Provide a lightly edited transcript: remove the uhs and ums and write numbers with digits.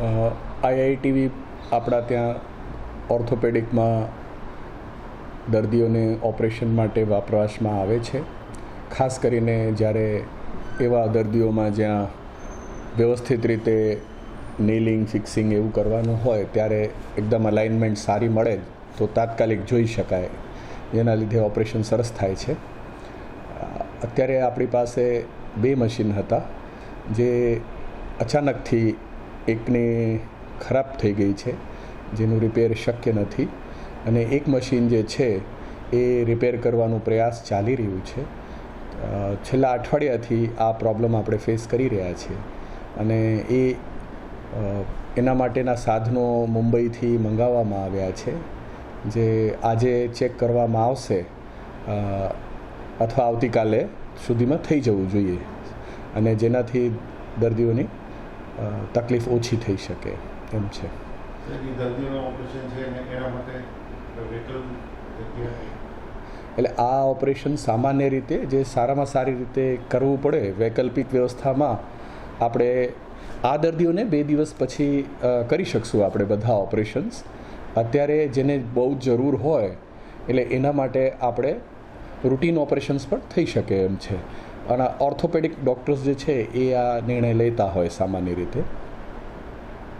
આઈઆઈટીવી આપણા ત્યાં ઓર્થોપેડિકમાં દર્દીઓને ઓપરેશન માટે વપરાશમાં આવે છે. ખાસ કરીને જ્યારે એવા દર્દીઓમાં જ્યાં વ્યવસ્થિત રીતે નેલિંગ ફિક્સિંગ એવું કરવાનું હોય ત્યારે એકદમ અલાઇનમેન્ટ સારી મળે તો તાત્કાલિક જોઈ શકાય, જેના લીધે ઓપરેશન સરસ થાય છે. અત્યારે આપણી પાસે 2 મશીન હતા જે અચાનકથી એકની ખરાબ થઈ ગઈ છે, જેનું રિપેર શક્ય નથી, અને એક મશીન જે છે એ રિપેર કરવાનું પ્રયાસ ચાલી રહ્યું છે. છેલ્લા અઠવાડિયાથી આ પ્રોબ્લેમ આપણે ફેસ કરી રહ્યા છીએ અને એના માટેના સાધનો મુંબઈથી મંગાવવામાં આવ્યા છે, જે આજે ચેક કરવામાં આવશે અથવા આવતીકાલે સુધીમાં થઈ જવું જોઈએ, અને જેનાથી દર્દીઓની તકલીફ ઓછી થઈ શકે એમ છે. એટલે આ ઓપરેશન સામાન્ય રીતે જે સારામાં સારી રીતે કરવું પડે વૈકલ્પિક વ્યવસ્થામાં આપણે આ દર્દીઓને 2 દિવસ પછી કરી શકશું આપણે બધા ઓપરેશન્સ. અત્યારે જેને બહુ જ જરૂર હોય એટલે એના માટે આપણે રૂટીન ઓપરેશન્સ પણ થઈ શકે એમ છે, અને ઓર્થોપેડિક ડૉક્ટર્સ જે છે એ આ નિર્ણય લેતા હોય સામાન્ય રીતે.